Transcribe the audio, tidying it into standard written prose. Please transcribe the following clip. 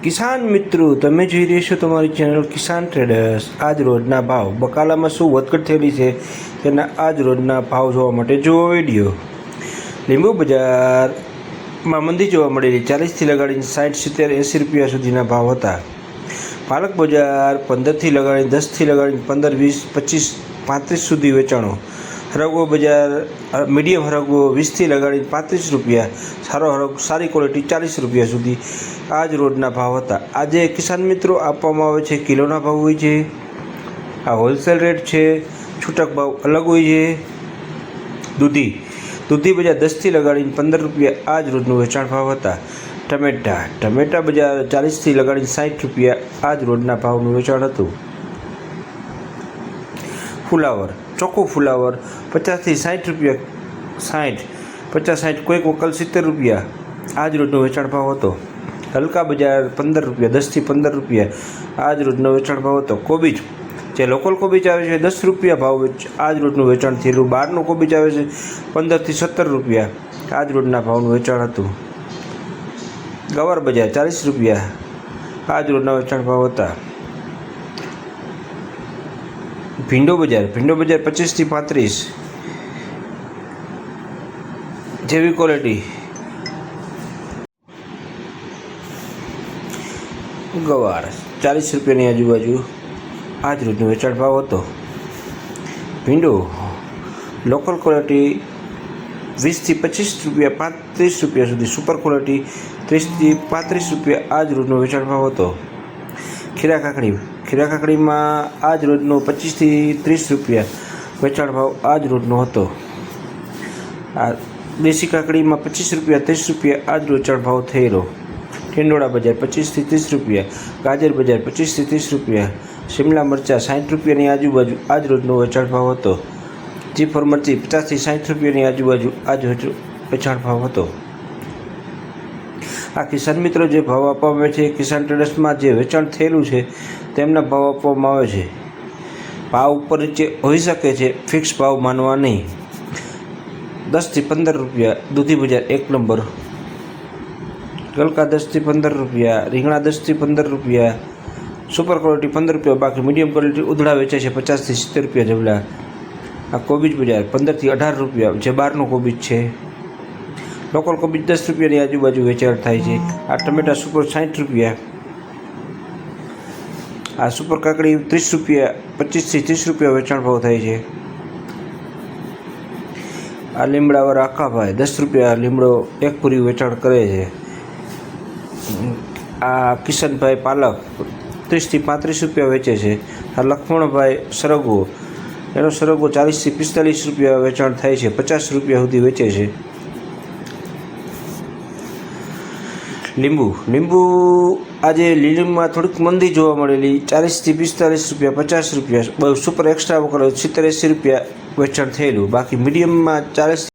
કિસાન મિત્રો, તમે જોઈ રહ્યા છો તમારી ચેનલ કિસાન ટ્રેડર્સ। આજ રોજના ભાવ બકાલામાં શું વધઘટ થયેલી છે તેના આજ રોજના ભાવ જોવા માટે જુઓ વિડીયો। લીંબુ બજારમાં મંદી જોવા મળેલી 40થી લગાડીને 60, 70, 80 રૂપિયા સુધીના ભાવ હતા। પાલક બજાર 15થી લગાડીને 10થી લગાડીને 15, 20, 25, 35 સુધી વેચાણો। હરગવો બજાર મીડિયમ હરગવો 20થી લગાડીને 35 રૂપિયા, સારો હરગ સારી ક્વોલિટી 40 રૂપિયા સુધી આજ રોજના ભાવ હતા। આજે કિસાન મિત્રો આપવામાં આવે છે કિલોના ભાવ હોય છે, આ હોલસેલ રેટ છે, છૂટક ભાવ અલગ હોય છે। દૂધી બજાર 10થી લગાડીને 15 રૂપિયા આજ રોજનું વેચાણ ભાવ હતા। ટમેટા બજાર 40થી લગાડીને 60 રૂપિયા આજ રોજના ભાવનું વેચાણ હતું। ફુલાવર ચોખ્ખું ફુલાવર 50થી 60 રૂપિયા, 50, 60, કોઈક વકલ 70 રૂપિયા આજ રોજનો વેચાણ ભાવ હતો। હલકા બજાર 15 રૂપિયા, 10થી 15 રૂપિયા આજ રોજનો વેચાણ ભાવ હતો। કોબીજ જે લોકલ કોબીજ આવે છે 10 રૂપિયા ભાવ આજ રોજનું વેચાણ થયેલું। બહારનું કોબીજ આવે છે 15થી 17 રૂપિયા આજ રોજના ભાવનું વેચાણ હતું। ગવાર બજાર 40 રૂપિયા આજ રોજના વેચાણ ભાવ હતા। ભીંડો બજાર 25થી 35 જેવી ક્વોલિટી। ગવાર 40 રૂપિયાની આજુબાજુ આજ રોજનો વેચાણ ભાવ હતો। ભીંડો લોકલ ક્વોલિટી 20થી 25 રૂપિયા, 35 રૂપિયા સુધી, સુપર ક્વોલિટી 30થી 35 રૂપિયા આજ રોજનો વેચાણ ભાવ હતો। ખીરા કાકડીમાં આજ રોજનો 25થી 30 રૂપિયા વેચાણ ભાવ આજ રોજનો હતો। આ દેશી કાકડીમાં 25 રૂપિયા, 30 રૂપિયા આજ વેચાણ ભાવ થયેલો। ટિંડોળા બજાર 25થી 30 રૂપિયા, ગાજર બજાર 25થી 30 રૂપિયા, શિમલા મરચાં 60 રૂપિયાની આજુબાજુ આજ રોજનો વેચાણ ભાવ હતો। G4 મરચી 50થી 60 રૂપિયાની આજુબાજુ આજ વેચાણ ભાવ હતો। આ કિસાન મિત્રો જે ભાવ આપવામાં આવે છે કિસાન ટ્રેડર્સમાં જે વેચાણ થયેલું છે તેમના ભાવ આપવામાં આવે છે। ભાવ ઉપર નીચે હોઈ શકે છે, ફિક્સ ભાવ માનવા નહીં। 10થી 15 રૂપિયા દૂધી બજાર 1 નંબર, ગલકા 10થી 15 રૂપિયા, રીંગણા 10થી 15 રૂપિયા, સુપર ક્વોલિટી 15 રૂપિયા, બાકી મીડિયમ ક્વોલિટી ઉધડા વેચાય છે 50થી 70 રૂપિયા જેવડા। આ કોબીજ બજાર 15થી 18 રૂપિયા જે બહારનો કોબીજ છે। લોકલ કોબીજ 10 રૂપિયાની આજુબાજુ વેચાણ થાય છે। આ ટમેટા સુપર 60 રૂપિયા, આ સુપર કાકડી 30 રૂપિયા, 25થી 30 રૂપિયા વેચાણ ભાવ થાય છે। આ લીમડાવાળા આખાભાઈ 10 રૂપિયા લીમડો એક પૂરી વેચાણ કરે છે। આ કિશનભાઈ પાલક 30થી 35 રૂપિયા વેચે છે। આ લક્ષ્મણભાઈ સરગવો, એનો સરગવો 40થી 45 રૂપિયા વેચાણ થાય છે, 50 રૂપિયા સુધી વેચે છે। લીંબુ આજે લીંબુમાં થોડીક મંદી જોવા મળેલી, 40થી 45 રૂપિયા, 50 રૂપિયા, બહુ સુપર એક્સ્ટ્રા વગર 70, 80 રૂપિયા વેચાણ થયેલું, બાકી મીડિયમમાં 40